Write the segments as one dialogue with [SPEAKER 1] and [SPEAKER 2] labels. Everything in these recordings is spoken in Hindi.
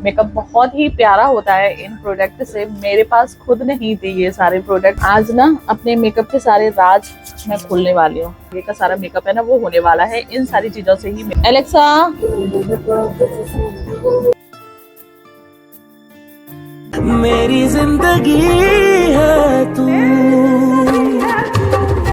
[SPEAKER 1] मेकअप बहुत ही प्यारा होता है इन प्रोडक्ट से। मेरे पास खुद नहीं थे ये सारे प्रोडक्ट। आज ना अपने मेकअप के सारे राज मैं खोलने वाली हूँ। ये का सारा मेकअप है ना वो होने वाला है इन सारी चीजों से ही। एलेक्सा,
[SPEAKER 2] मेरी जिंदगी है तू।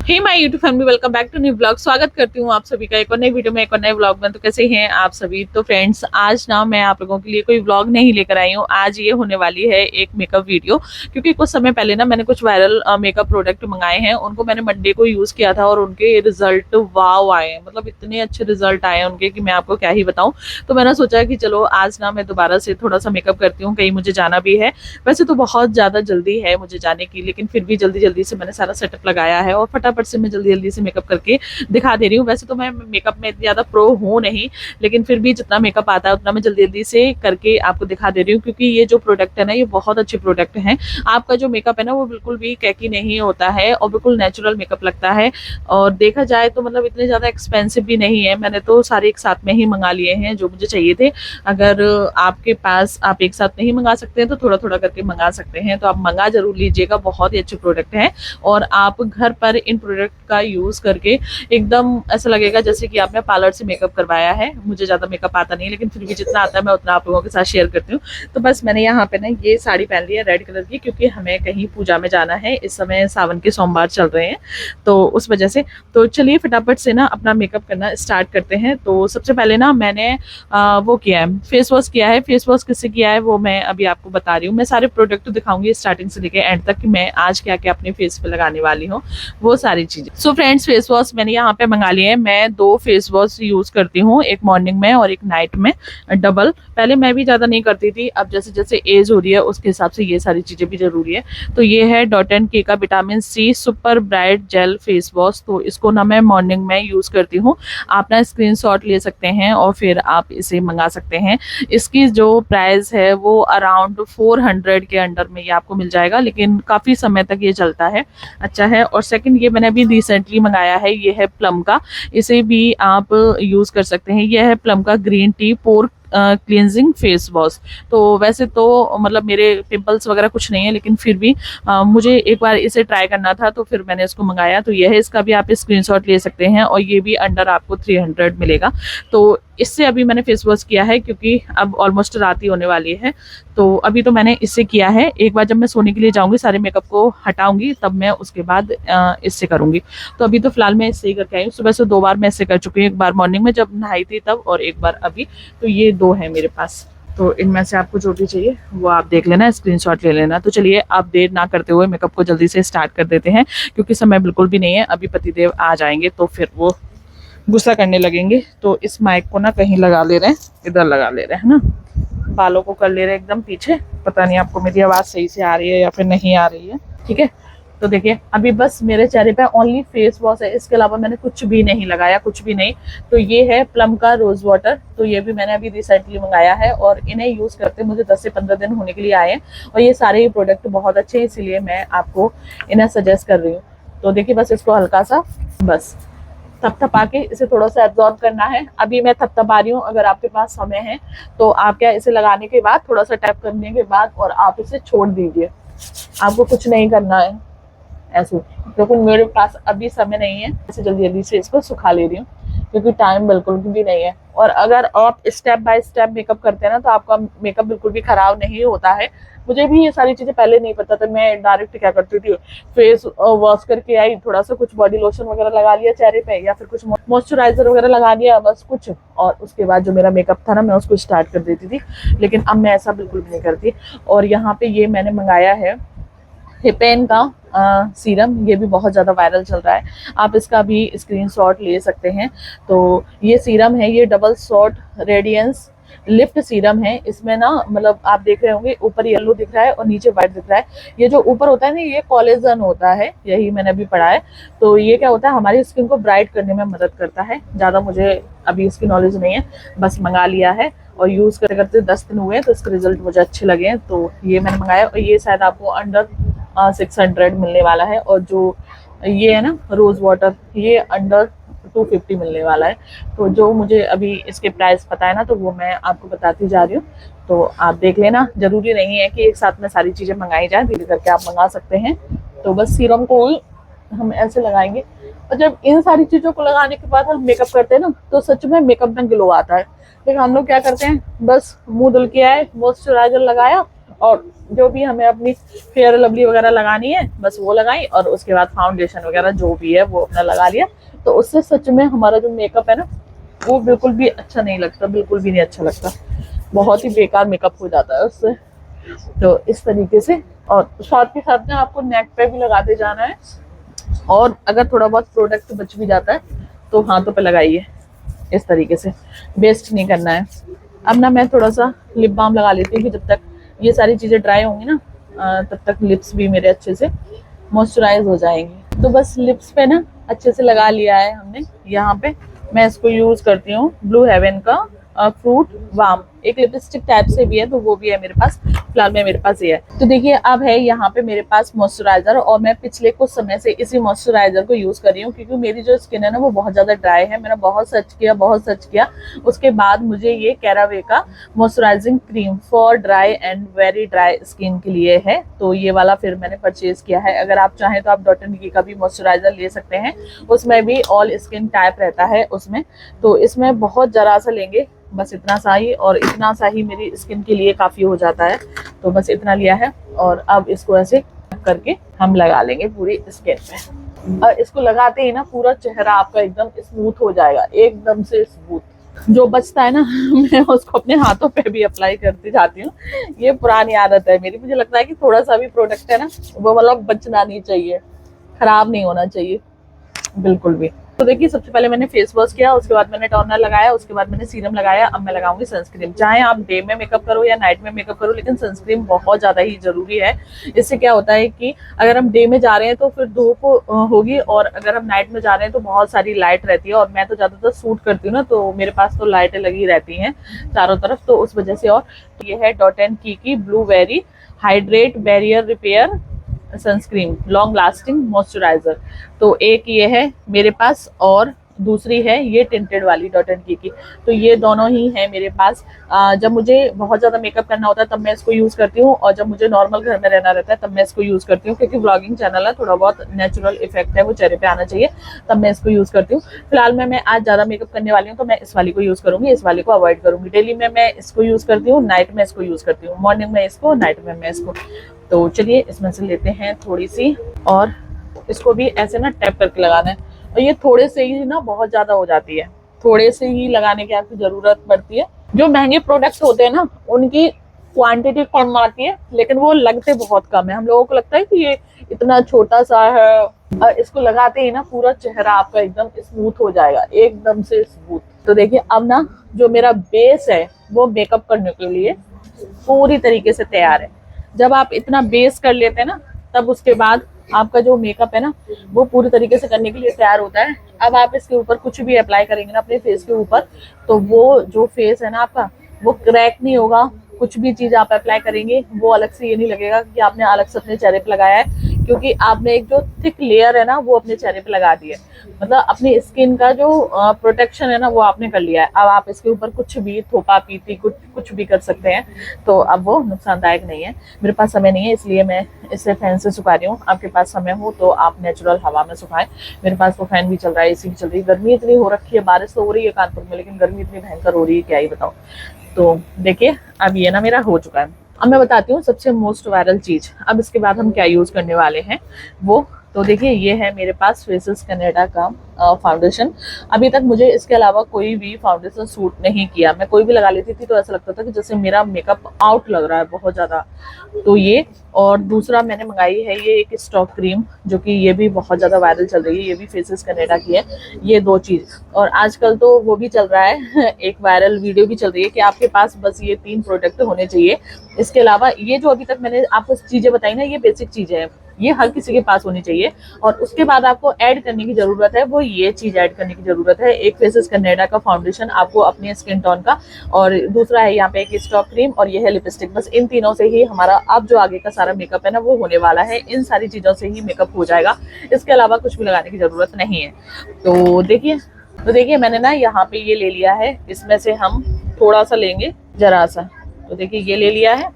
[SPEAKER 1] Hey my YouTube family, welcome back to new blog. स्वागत करती हूँ आप सभी का एक और नई वीडियो में, एक और नए ब्लॉग में। तो कैसे हैं आप सभी? तो फ्रेंड्स, आज ना मैं आप लोगों के लिए कोई ब्लॉग नहीं लेकर आई हूँ। आज ये होने वाली है एक मेकअप वीडियो, क्योंकि कुछ समय पहले ना मैंने कुछ वायरल मेकअप प्रोडक्ट मंगाए हैं। उनको मैंने मंडे को यूज किया था और उनके रिजल्ट वाव आए हैं। मतलब इतने अच्छे रिजल्ट आए हैं उनके कि मैं आपको क्या ही बताऊँ। तो मैंने सोचा कि चलो आज ना मैं दोबारा से थोड़ा सा मेकअप करती हूँ, कहीं मुझे जाना भी है। वैसे तो बहुत ज्यादा जल्दी है मुझे जाने की, लेकिन फिर भी जल्दी जल्दी से मैंने सारा सेटअप लगाया है और फटाफट से मैं जल्दी जल्दी से मेकअप करके दिखा दे रही हूँ। वैसे तो मैं मेकअप में इतनी ज्यादा प्रो हूँ नहीं, लेकिन फिर भी जितना मेकअप आता है उतना मैं जल्दी जल्दी से करके आपको दिखा दे रही हूँ, क्योंकि ये जो प्रोडक्ट है ना ये बहुत अच्छे प्रोडक्ट हैं। आपका जो मेकअप है ना वो बिल्कुल भी कैकी नहीं होता है और बिल्कुल नेचुरल मेकअप लगता है। और देखा जाए तो मतलब इतने ज्यादा एक्सपेंसिव भी नहीं है। मैंने तो सारे एक साथ में ही मंगा लिए हैं जो मुझे चाहिए थे। अगर आपके पास आप एक साथ नहीं मंगा सकते हैं तो थोड़ा थोड़ा करके मंगा सकते हैं, तो आप मंगा जरूर लीजिएगा। बहुत ही अच्छे प्रोडक्ट हैं और आप घर पर इन प्रोडक्ट का यूज करके एकदम ऐसा लगेगा जैसे कि आपने पार्लर से मेकअप करवाया है। मुझे ज्यादा मेकअप आता नहीं, लेकिन फिर भी जितना आता है मैं उतना आप लोगों के साथ शेयर करती हूँ। तो बस मैंने यहाँ पे ना ये साड़ी पहन ली है रेड कलर की, क्योंकि हमें कहीं पूजा में जाना है। इस समय सावन के सोमवार चल रहे हैं तो उस वजह से। तो चलिए फटाफट से ना अपना मेकअप करना स्टार्ट करते हैं। तो सबसे पहले ना मैंने वो किया है, फेस वॉश किया है। फेस वॉश किससे किया है वो मैं अभी आपको बता रही हूँ। मैं सारे प्रोडक्ट दिखाऊंगी स्टार्टिंग से लेकर एंड तक कि मैं आज क्या क्या अपने फेस पे लगाने वाली हूँ, वो सारी चीजें। सो फ्रेंड्स, फेस वॉश मैंने यहाँ पे मंगा लिए हैं। मैं 2 फेस वॉश यूज करती हूँ, एक मॉर्निंग में और एक नाइट में, डबल। पहले मैं भी ज्यादा नहीं करती थी, अब जैसे जैसे एज हो रही है उसके हिसाब से ये सारी चीजें भी जरूरी है। तो ये है डॉट एंड के का vitamin C super bright gel face wash. तो इसको ना मैं मॉर्निंग में यूज करती हूँ। आप ना स्क्रीनशॉट ले सकते हैं और फिर आप इसे मंगा सकते हैं। इसकी जो प्राइस है वो अराउंड 400 के अंडर में ये आपको मिल जाएगा, लेकिन काफी समय तक ये चलता है, अच्छा है। और सेकंड ये मैंने अभी रिसेंटली मंगाया है, ये है प्लम का। इसे भी आप यूज कर सकते हैं। यह है प्लम का ग्रीन टी पोर क्लींजिंग फेस वॉश। तो वैसे तो मतलब मेरे पिंपल्स वगैरह कुछ नहीं है, लेकिन फिर भी मुझे एक बार इसे ट्राई करना था तो फिर मैंने इसको मंगाया। तो यह है, इसका भी आप स्क्रीनशॉट ले सकते हैं और ये भी अंडर आपको 300 मिलेगा। तो इससे अभी मैंने फेस वॉश किया है, क्योंकि अब ऑलमोस्ट रात ही होने वाली है। तो अभी तो मैंने इससे किया है। एक बार जब मैं सोने के लिए जाऊंगी, सारे मेकअप को हटाऊंगी, तब मैं उसके बाद इससे करूंगी। तो अभी तो फिलहाल मैं इससे ही करके आई हूँ। सुबह से 2 बार मैं इससे कर चुकी हूँ, एक बार मॉर्निंग में जब नहाई थी तब, और एक बार अभी। तो ये 2 है मेरे पास। तो इनमें से आपको जो भी चाहिए वो आप देख लेना, स्क्रीनशॉट ले लेना। तो चलिए आप देर ना करते हुए मेकअप को जल्दी से स्टार्ट कर देते हैं, क्योंकि समय बिल्कुल भी नहीं है। अभी पतिदेव आ जाएंगे तो फिर वो गुस्सा करने लगेंगे। तो इस माइक को ना कहीं लगा ले रहे हैं, इधर लगा ले रहे हैं ना, बालों को कर ले रहे हैं एकदम पीछे। पता नहीं आपको मेरी आवाज सही से आ रही है या फिर नहीं आ रही है, ठीक है। तो देखिए अभी बस मेरे चेहरे पे ओनली फेस वॉश है, इसके अलावा मैंने कुछ भी नहीं लगाया, कुछ भी नहीं। तो ये है प्लम का रोज वाटर। तो ये भी मैंने अभी रिसेंटली मंगाया है और इन्हें यूज करते मुझे 10 से 15 दिन होने के लिए आए हैं। और ये सारे ही प्रोडक्ट बहुत अच्छे हैं, इसीलिए मैं आपको इन्हें सजेस्ट कर रही हूँ। तो देखिए बस इसको हल्का सा बस थपथपा के इसे थोड़ा सा एब्जॉर्ब करना है। अभी मैं थपथपा रही हूँ, अगर आपके पास समय है तो आप क्या इसे लगाने के बाद थोड़ा सा टैप करने के बाद और आप इसे छोड़ दीजिए। आपको कुछ नहीं करना है ऐसे, क्योंकि मेरे पास अभी समय नहीं है। इसे जल्दी जल्दी से इसको सुखा ले रही हूँ, क्योंकि टाइम बिल्कुल भी नहीं है। और अगर आप स्टेप बाय स्टेप मेकअप करते हैं ना तो आपका मेकअप बिल्कुल भी खराब नहीं होता है। मुझे भी ये सारी चीजें पहले नहीं पता था। मैं डायरेक्ट क्या करती थी, फेस वॉश करके आई, थोड़ा सा कुछ बॉडी लोशन वगैरह लगा लिया चेहरे पे, या फिर कुछ मॉइस्चराइजर वगैरह लगा लिया, बस कुछ। और उसके बाद जो मेरा मेकअप था ना मैं उसको स्टार्ट कर देती थी। लेकिन अब मैं ऐसा बिल्कुल भी नहीं करती। और यहाँ पे ये मैंने मंगाया है हिपेन का सीरम। ये भी बहुत ज़्यादा वायरल चल रहा है, आप इसका भी स्क्रीनशॉट ले सकते हैं। तो ये सीरम है, ये double shot radiance lift serum है। इसमें ना मतलब आप देख रहे होंगे ऊपर येलो दिख रहा है और नीचे व्हाइट दिख रहा है। ये जो ऊपर होता है ना ये कोलेजन होता है, यही मैंने अभी पढ़ा है। तो ये क्या होता है, हमारी स्किन को ब्राइट करने में मदद करता है। ज़्यादा मुझे अभी इसकी नॉलेज नहीं है, बस मंगा लिया है और यूज़ करते करते 10 दिन हुए तो इसके रिजल्ट मुझे अच्छे लगे हैं। तो ये मैंने मंगाया और ये शायद आपको अंडर 600 मिलने वाला है। और जो ये है ना रोज वाटर, ये अंडर 250 मिलने वाला है। तो जो मुझे अभी इसके प्राइस पता है ना, तो वो मैं आपको बताती जा रही हूँ, तो आप देख लेना। जरूरी नहीं है कि एक साथ में सारी चीज़ें मंगाई जाए, धीरे करके आप मंगा सकते हैं। तो बस सीरम को हम ऐसे लगाएंगे, और जब इन सारी चीज़ों को लगाने के बाद हम मेकअप करते हैं ना, तो सच में मेकअप में ग्लो आता है। लेकिन हम लोग क्या करते हैं, बस मुंह धुल के आए, मॉइस्चराइजर लगाया, और जो भी हमें अपनी फेयर लवली वगैरह लगानी है बस वो लगाई, और उसके बाद फाउंडेशन वगैरह जो भी है वो अपना लगा लिया। तो उससे सच में हमारा जो मेकअप है ना, वो बिल्कुल भी अच्छा नहीं लगता, बिल्कुल भी नहीं अच्छा लगता, बहुत ही बेकार मेकअप हो जाता है उससे। तो इस तरीके से, और साथ के साथ में आपको नेक पे भी लगाते जाना है, और अगर थोड़ा बहुत प्रोडक्ट बच भी जाता है तो हाथों पे लगाइए, इस तरीके से वेस्ट नहीं करना है। अब ना मैं थोड़ा सा लिप बाम लगा लेती हूँ कि जब तक ये सारी चीज़ें ड्राई होंगी ना, तब तक लिप्स भी मेरे अच्छे से मॉइस्चराइज हो जाएंगे। तो बस लिप्स पे ना अच्छे से लगा लिया है हमने। यहाँ पे मैं इसको यूज़ करती हूँ ब्लू हेवन का फ्रूट वाम, एक लिपस्टिक टाइप से भी है, तो वो भी है मेरे पास। फिलहाल में मेरे पास ये है। तो देखिए अब है यहाँ पे मेरे पास मॉइस्चराइजर, और मैं पिछले कुछ समय से इसी मॉइस्चराइजर को यूज कर रही हूँ, क्योंकि मेरी जो स्किन है ना वो बहुत ज्यादा ड्राई है। मैंने बहुत सर्च किया, उसके बाद मुझे ये कैरावे का moisturising cream for dry and very dry skin के लिए है, तो ये वाला फिर मैंने परचेज किया है। अगर आप चाहें तो आप डॉट एंड की का भी मॉइस्चराइजर ले सकते हैं, उसमें भी ऑल स्किन टाइप रहता है उसमें। तो इसमें बहुत जरा सा लेंगे, बस इतना सा ही, और इतना सा ही मेरी स्किन के लिए काफी हो जाता है। तो बस इतना लिया है, और अब इसको ऐसे करके हम लगा लेंगे पूरी स्किन पे। और इसको लगाते ही ना पूरा चेहरा आपका एकदम स्मूथ हो जाएगा, एकदम से स्मूथ। जो बचता है ना मैं उसको अपने हाथों पे भी अप्लाई करती जाती हूँ। ये पुरानी आदत है मेरी, मुझे लगता है कि थोड़ा सा भी प्रोडक्ट है ना वो मतलब बचना नहीं चाहिए, खराब नहीं होना चाहिए बिल्कुल भी। तो देखिए सबसे पहले मैंने फेस वॉश किया, उसके बाद मैंने टोनर लगाया, उसके बाद मैंने सीरम लगाया। अब मैं लगाऊंगी सनस्क्रीन। चाहे आप डे में मेकअप करो या नाइट में मेकअप करो, लेकिन सनस्क्रीन बहुत ज्यादा ही जरूरी है। इससे क्या होता है कि अगर हम डे में जा रहे हैं तो फिर धूप होगी, और अगर हम नाइट में जा रहे हैं तो बहुत सारी लाइट रहती है, और मैं तो ज्यादातर सूट करती हूँ ना, तो मेरे पास तो लाइटें लगी रहती हैं चारों तरफ, तो उस वजह से। और ये है डॉट एंड की blue very hydrate barrier repair sunscreen long lasting moisturiser. तो एक ये है मेरे पास, और दूसरी है ये टिंटेड वाली डॉट एंड की। तो ये दोनों ही है मेरे पास। जब मुझे बहुत ज़्यादा मेकअप करना होता है तब मैं इसको यूज़ करती हूँ, और जब मुझे नॉर्मल घर में रहना रहता है तब मैं इसको यूज़ करती हूँ, क्योंकि व्लॉगिंग चैनल है, थोड़ा बहुत नेचुरल इफेक्ट है वो चेहरे पे आना चाहिए, तब मैं इसको यूज़ करती हूँ। फिलहाल में मैं आज ज़्यादा मेकअप करने वाली हूँ तो मैं इस वाली को यूज़ करूँगी, इस वाली को अवॉइड करूँगी। डेली में मैं इसको यूज़ करती हूँ, नाइट में इसको यूज़ करती हूँ, मॉर्निंग में इसको, नाइट में मैं इसको। तो चलिए इसमें से लेते हैं थोड़ी सी, और इसको भी ऐसे ना टैप करके लगाना है। और ये थोड़े से ही ना बहुत ज्यादा हो जाती है, थोड़े से ही लगाने की आपकी जरूरत पड़ती है। जो महंगे प्रोडक्ट्स होते हैं ना उनकी क्वांटिटी कम आती है, लेकिन वो लगते बहुत कम है। हम लोगों को लगता है कि ये इतना छोटा सा है, और इसको लगाते ही ना पूरा चेहरा आपका एकदम स्मूथ हो जाएगा, एकदम से स्मूथ। तो देखिए अब ना जो मेरा बेस है वो मेकअप करने के लिए पूरी तरीके से तैयार है। जब आप इतना बेस कर लेते हैं ना, तब उसके बाद आपका जो मेकअप है ना वो पूरी तरीके से करने के लिए तैयार होता है। अब आप इसके ऊपर कुछ भी अप्लाई करेंगे ना अपने फेस के ऊपर, तो वो जो फेस है ना आपका वो क्रैक नहीं होगा। कुछ भी चीज आप अप्लाई करेंगे वो अलग से ये नहीं लगेगा कि आपने अलग से अपने चेहरे पे लगाया है, क्योंकि आपने एक जो थिक लेयर है ना वो अपने चेहरे पे लगा दी है। मतलब अपनी स्किन का जो प्रोटेक्शन है ना वो आपने कर लिया है। अब आप इसके ऊपर कुछ भी थोपा पीती कुछ भी कर सकते हैं, तो अब वो नुकसानदायक नहीं है। मेरे पास समय नहीं है इसलिए मैं इसे फैन से सुखा रही हूँ। आपके पास समय हो तो आप नेचुरल हवा में सुखाएं। मेरे पास तो फैन भी चल रहा है, एसी भी चल रही है। गर्मी इतनी हो रखी है, बारिश तो हो रही है कानपुर में, लेकिन गर्मी इतनी भयंकर हो रही है क्या ही बताओ। तो देखिए अब ये ना मेरा हो चुका है। अब मैं बताती हूँ सबसे मोस्ट वायरल चीज, अब इसके बाद हम क्या यूज करने वाले हैं वो। तो देखिए ये है मेरे पास फेसेस कनाडा का फाउंडेशन। अभी तक मुझे इसके अलावा कोई भी फाउंडेशन सूट नहीं किया। मैं कोई भी लगा लेती थी तो ऐसा लगता था कि जैसे मेरा मेकअप आउट लग रहा है बहुत ज़्यादा। तो ये, और दूसरा मैंने मंगाई है ये एक स्टॉक क्रीम, जो कि ये भी बहुत ज़्यादा वायरल चल रही है, ये भी फेसेस कनाडा की है। ये दो चीज़, और आजकल तो वो भी चल रहा है एक वायरल वीडियो भी चल रही है कि आपके पास बस ये 3 प्रोडक्ट होने चाहिए। इसके अलावा ये जो अभी तक मैंने आपको चीज़ें बताई ना, ये बेसिक चीज़ें हैं, ये हर किसी के पास होनी चाहिए। और उसके बाद आपको ऐड करने की जरूरत है, वो ये चीज ऐड करने की जरूरत है। एक फेसेस कनाडा का फाउंडेशन आपको अपने स्किन टोन का, और दूसरा है यहाँ पे एक स्टॉक क्रीम, और ये है लिपस्टिक। बस इन तीनों से ही हमारा अब जो आगे का सारा मेकअप है ना वो होने वाला है। इन सारी चीजों से ही मेकअप हो जाएगा, इसके अलावा कुछ भी लगाने की जरूरत नहीं है। तो देखिए तो देखिए मैंने ना यहाँ पे ये ले लिया है, इसमें से हम थोड़ा सा लेंगे, जरा सा। तो देखिए ये ले लिया है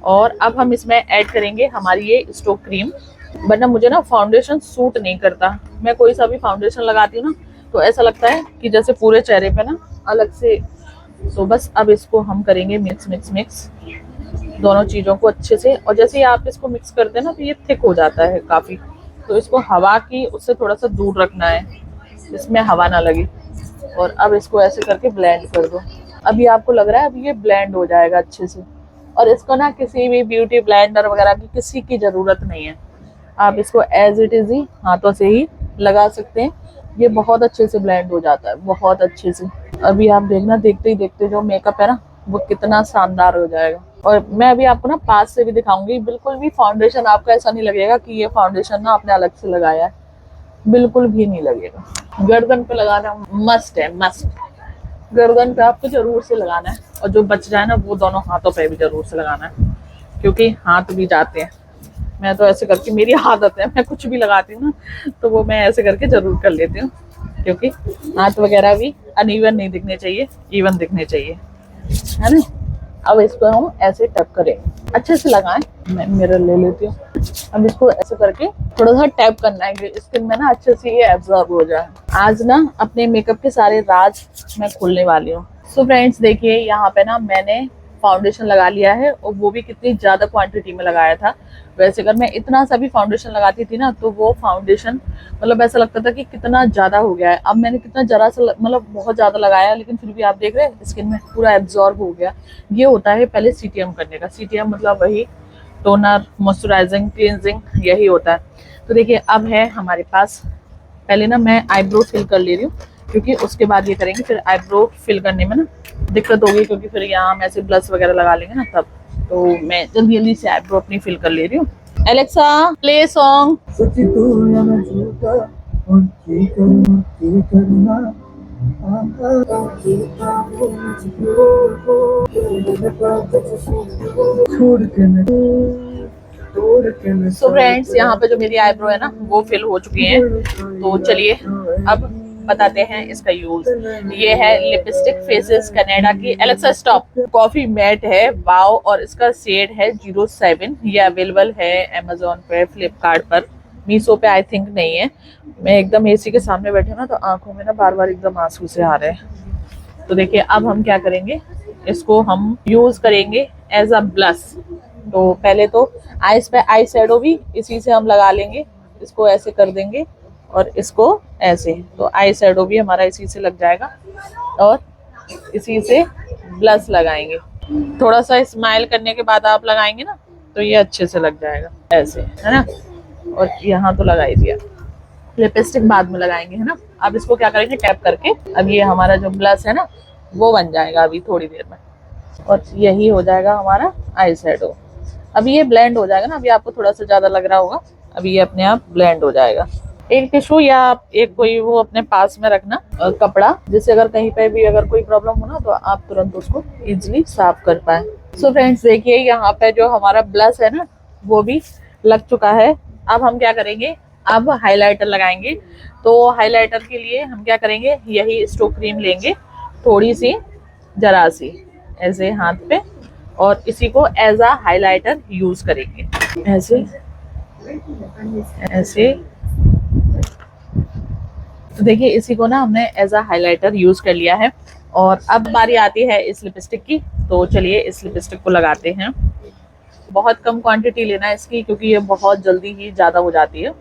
[SPEAKER 1] और अब हम इसमें ऐड करेंगे हमारी ये स्टोक क्रीम। वरना मुझे ना फाउंडेशन सूट नहीं करता, मैं कोई सा भी फाउंडेशन लगाती हूँ ना तो ऐसा लगता है कि जैसे पूरे चेहरे पे ना अलग से। तो बस अब इसको हम करेंगे मिक्स मिक्स मिक्स दोनों चीज़ों को अच्छे से। और जैसे ही आप इसको मिक्स करते हैं ना तो ये थिक हो जाता है काफ़ी, तो इसको हवा की उससे थोड़ा सा दूर रखना है, इसमें हवा ना लगे। और अब इसको ऐसे करके ब्लेंड कर दो। अभी आपको लग रहा है अब ये ब्लेंड हो जाएगा अच्छे से। और इसको ना किसी भी ब्यूटी ब्लेंडर वगैरह की किसी की ज़रूरत नहीं है, आप इसको एज इट इज़ ही हाथों से ही लगा सकते हैं। ये बहुत अच्छे से ब्लेंड हो जाता है, बहुत अच्छे से। अभी आप देखना, देखते ही देखते जो मेकअप है ना वो कितना शानदार हो जाएगा। और मैं अभी आपको ना पास से भी दिखाऊंगी, बिल्कुल भी फाउंडेशन आपका ऐसा नहीं लगेगा कि ये फाउंडेशन ना आपने अलग से लगाया है, बिल्कुल भी नहीं लगेगा। गर्दन पे लगाना मस्ट है, मस्ट। गर्दन पे आपको जरूर से लगाना है, और जो बच जाए ना वो दोनों हाथों पे भी जरूर से लगाना है, क्योंकि हाथ भी जाते हैं। मैं तो ऐसे करके, मेरी आदत है, मैं कुछ भी लगाती हूँ ना तो वो मैं ऐसे करके जरूर कर लेती हूँ, क्योंकि हाथ वगैरह भी अनइवन नहीं दिखने चाहिए, इवन दिखने चाहिए, है ना। अब इसको हम ऐसे टैप करेंगे, अच्छे से लगाएं। मैं मिरर ले लेती हूँ। अब इसको ऐसे करके थोड़ा सा टैप करना है, स्किन में ना अच्छे से ये एब्जॉर्ब हो जाए। आज ना अपने मेकअप के सारे राज मैं खोलने वाली हूँ। सो फ्रेंड्स देखिए, यहाँ पे ना मैंने फाउंडेशन लगा लिया है, और वो भी कितनी ज़्यादा क्वांटिटी में लगाया था। वैसे अगर मैं इतना सा भी फाउंडेशन लगाती थी ना तो वो फाउंडेशन मतलब ऐसा लगता था कि कितना ज़्यादा हो गया है। अब मैंने कितना जरा सा मतलब बहुत ज़्यादा लगाया, लेकिन फिर भी आप देख रहे हैं स्किन में पूरा एब्जॉर्ब हो गया। ये होता है पहले सीटीएम करने का। सीटीएम मतलब वही टोनर, मॉइस्चराइजिंग, क्लींजिंग, यही होता है। तो देखिए अब है हमारे पास, पहले ना मैं आईब्रो फिल कर ले रही हूँ, क्योंकि उसके बाद ये करेंगे। फिर आईब्रो फिल करने में ना दिक्कत होगी, क्योंकि फिर यहाँ हम ऐसे ब्लश वगैरह लगा लेंगे ना तब। तो मैं जल्दी जल्दी से आईब्रो अपनी फिल कर ले रही हूँ। Alexa play song. So friends यहाँ पे जो मेरी आईब्रो है ना वो फिल हो चुकी है। तो चलिए अब बताते हैं इसका यूज। ये है लिपस्टिक फेसेस कनाडा की। Alexa stop. कॉफी मैट है, वाओ, और इसका शेड है 07। ये अवेलेबल है अमेजोन पे, फ्लिपकार्ट पर, मीशो पे आई थिंक नहीं है। मैं एकदम एसी के सामने बैठे ना तो आंखों में ना बार बार एकदम आंसू से आ रहे हैं। तो देखिए अब हम क्या करेंगे, इसको हम यूज करेंगे एज अ ब्लश। तो पहले तो आईज पे आई शेडो भी इसी से हम लगा लेंगे। इसको ऐसे कर देंगे और इसको ऐसे, तो आई शेडो भी हमारा इसी से लग जाएगा, और इसी से ब्लश लगाएंगे। थोड़ा सा स्माइल करने के बाद आप लगाएंगे ना तो ये अच्छे से लग जाएगा, ऐसे, है ना। और यहाँ तो लगा ही दिया, लिपस्टिक बाद में लगाएंगे, है ना। अब इसको क्या करेंगे, टैप करके अब ये हमारा जो ब्लश है ना वो बन जाएगा अभी थोड़ी देर में, और यही हो जाएगा हमारा आई शेडो। अभी ये ब्लेंड हो जाएगा ना, अभी आपको थोड़ा सा ज्यादा लग रहा होगा, अभी ये अपने आप ब्लेंड हो जाएगा। एक टिश्यू या एक कोई वो अपने पास में रखना, कपड़ा, जिससे अगर कहीं पे भी अगर कोई प्रॉब्लम हो ना तो आप तुरंत उसको इजीली साफ कर पाए। सो फ्रेंड्स देखिए यहाँ पे जो हमारा ब्लश है ना वो भी लग चुका है। अब हम क्या करेंगे, अब हाइलाइटर लगाएंगे। तो हाइलाइटर के लिए हम क्या करेंगे, यही स्टोक क्रीम लेंगे, थोड़ी सी, जरा सी, ऐसे हाथ पे, और इसी को एज अ हाइलाइटर यूज करेंगे, ऐसे ऐसे। तो देखिए इसी को ना हमने एज अ हाइलाइटर यूज कर लिया है। और अब बारी आती है इस लिपस्टिक की। तो चलिए इस लिपस्टिक को लगाते हैं। बहुत कम क्वांटिटी लेना है इसकी, क्योंकि ये बहुत जल्दी ही ज्यादा हो जाती है।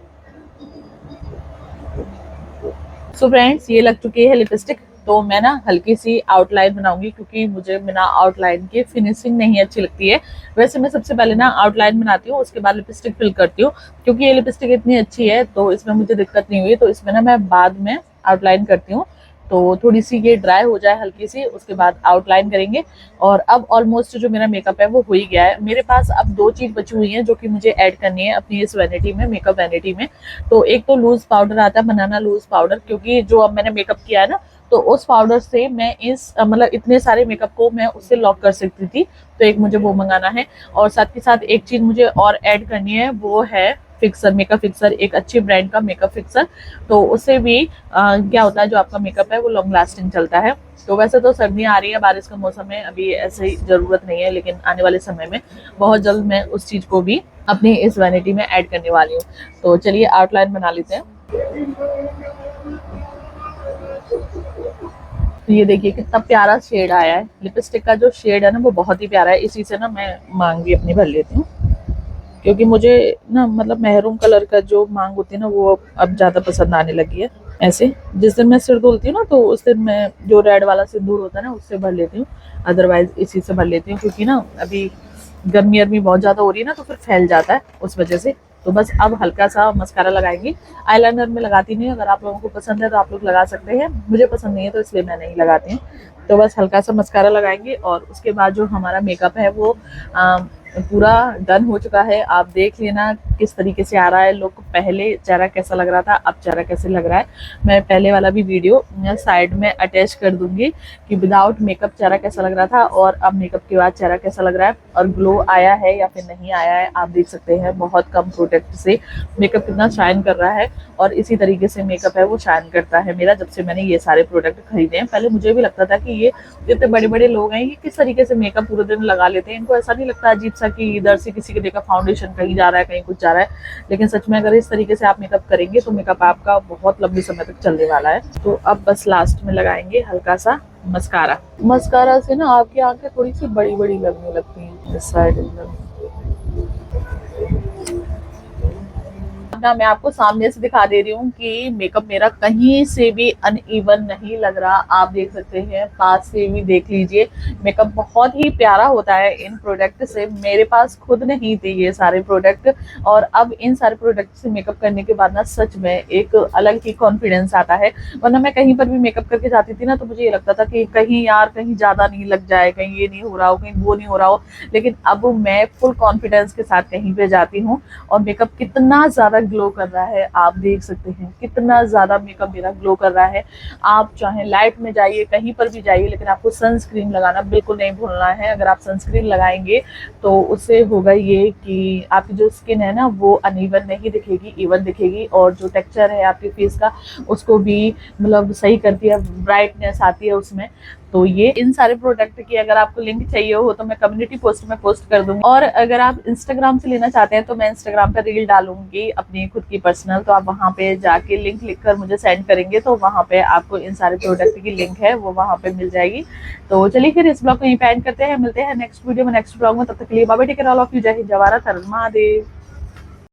[SPEAKER 1] सो फ्रेंड्स ये लग चुकी है लिपस्टिक। तो मैं ना हल्की सी आउटलाइन बनाऊंगी, क्योंकि मुझे बिना आउटलाइन की फिनिशिंग नहीं अच्छी लगती है। वैसे मैं सबसे पहले ना आउटलाइन बनाती हूँ, उसके बाद लिपस्टिक फिल करती हूँ। क्योंकि ये लिपस्टिक इतनी अच्छी है तो इसमें मुझे दिक्कत नहीं हुई, तो इसमें ना मैं बाद में आउटलाइन करती हूँ। तो थोड़ी सी ये ड्राई हो जाए हल्की सी, उसके बाद आउटलाइन करेंगे। और अब ऑलमोस्ट जो मेरा मेकअप है वो हो ही गया है। मेरे पास अब दो चीज बची हुई है जो कि मुझे ऐड करनी है अपनी इस वैनिटी में, मेकअप वैनिटी में। तो एक तो लूज पाउडर आता है, बनाना लूज पाउडर, क्योंकि जो अब मैंने मेकअप किया है ना तो उस पाउडर से मैं इस मतलब इतने सारे मेकअप को मैं उससे लॉक कर सकती थी। तो एक मुझे वो मंगाना है। और साथ के साथ एक चीज मुझे और ऐड करनी है, वो है फिक्सर, मेकअप फिक्सर, एक अच्छे ब्रांड का मेकअप फिक्सर, तो उससे भी क्या होता है, जो आपका मेकअप है वो लॉन्ग लास्टिंग चलता है। तो वैसे तो सर्दियाँ आ रही है, बारिश का मौसम है, अभी ऐसे ही ज़रूरत नहीं है, लेकिन आने वाले समय में बहुत जल्द मैं उस चीज़ को भी अपनी इस वैनिटी में ऐड करने वाली हूँ। तो चलिए आउटलाइन बना लेते हैं। तो ये देखिए कितना प्यारा शेड आया है, लिपस्टिक का जो शेड है ना वो बहुत ही प्यारा है। इसी से ना मैं मांग भी अपनी भर लेती हूँ, क्योंकि मुझे ना मतलब मेहरून कलर का जो मांग होती है ना वो अब ज़्यादा पसंद आने लगी है। ऐसे जिस दिन मैं सिर धुलती हूँ ना तो उस दिन मैं जो रेड वाला सिंदूर होता है ना उससे भर लेती हूँ, अदरवाइज इसी से भर लेती हूँ, क्योंकि ना अभी गर्मी बहुत ज़्यादा हो रही है ना तो फिर फैल जाता है उस वजह से। तो बस अब हल्का सा मस्कारा लगाएंगे। आईलाइनर में लगाती नहीं, अगर आप लोगों को पसंद है तो आप लोग लगा सकते हैं, मुझे पसंद नहीं है तो इसलिए मैं नहीं लगाती हूँ। तो बस हल्का सा मस्कारा लगाएंगे और उसके बाद जो हमारा मेकअप है वो पूरा डन हो चुका है। आप देख लेना किस तरीके से आ रहा है लुक, पहले चेहरा कैसा लग रहा था, अब चेहरा कैसे लग रहा है। मैं पहले वाला भी वीडियो साइड में अटैच कर दूंगी कि विदाउट मेकअप चेहरा कैसा लग रहा था और अब मेकअप के बाद चेहरा कैसा लग रहा है, और ग्लो आया है या फिर नहीं आया है। आप देख सकते हैं बहुत कम प्रोडक्ट से मेकअप कितना शाइन कर रहा है, और इसी तरीके से मेकअप है वो शाइन करता है मेरा जब से मैंने ये सारे प्रोडक्ट खरीदे हैं। पहले मुझे भी लगता था कि ये इतने बड़े बड़े लोग हैं, ये किस तरीके से मेकअप पूरे दिन लगा लेते हैं, इनको ऐसा नहीं लगता अजीब सा कि इधर से किसी के देखा फाउंडेशन कहीं जा रहा है, कहीं कुछ जा रहा है। लेकिन सच में अगर इस तरीके से आप मेकअप करेंगे तो मेकअप आपका बहुत लंबे समय तक चलने वाला है। तो अब बस लास्ट में लगाएंगे हल्का सा मस्कारा। मस्कारा से ना आपकी आंखें थोड़ी सी बड़ी बड़ी लगने लगती हैं इस साइड। ना मैं आपको सामने से दिखा दे रही हूँ कि मेकअप मेरा कहीं से भी अनइवन नहीं लग रहा। आप देख सकते हैं, पास से भी देख लीजिए, मेकअप बहुत ही प्यारा होता है इन प्रोडक्ट से। मेरे पास खुद नहीं थे ये सारे प्रोडक्ट, और अब इन सारे प्रोडक्ट से मेकअप करने के बाद ना सच में एक अलग ही कॉन्फिडेंस आता है। वरना मैं कहीं पर भी मेकअप करके जाती थी ना तो मुझे ये लगता था कि कहीं यार कहीं ज्यादा नहीं लग जाए, कहीं ये नहीं हो रहा हो, कहीं वो नहीं हो रहा हो। लेकिन अब मैं फुल कॉन्फिडेंस के साथ कहीं पे जाती हूँ, और मेकअप कितना ज्यादा ग्लो कर रहा है आप देख सकते हैं, कितना ज्यादा मेकअप मेरा ग्लो कर रहा है। आप चाहे लाइट में जाइए, कहीं पर भी जाइए, लेकिन आपको सनस्क्रीन लगाना बिल्कुल नहीं भूलना है। अगर आप सनस्क्रीन लगाएंगे तो उससे होगा ये कि आपकी जो स्किन है ना वो अनइवन नहीं दिखेगी, इवन दिखेगी, और जो टेक्सचर है आपके फेस का उसको भी मतलब सही करती है, ब्राइटनेस आती है उसमें। तो ये इन सारे प्रोडक्ट की अगर आपको लिंक चाहिए हो तो मैं कम्युनिटी पोस्ट में पोस्ट कर दूंगी, और अगर आप इंस्टाग्राम से लेना चाहते हैं तो मैं इंस्टाग्राम पर रील डालूंगी अपनी खुद की पर्सनल, तो आप वहां पे जाके लिंक लिखकर मुझे सेंड करेंगे तो वहां पे आपको इन सारे प्रोडक्ट की लिंक है वो वहां पे मिल जाएगी। तो चलिए फिर इस ब्लॉग को यहीं पे एंड करते हैं, मिलते हैं नेक्स्ट वीडियो में नेक्स्ट ब्लॉग में। तब तक के लिए bye bye, take care all of you, जय हिंद, जय भारत, हर महादेव।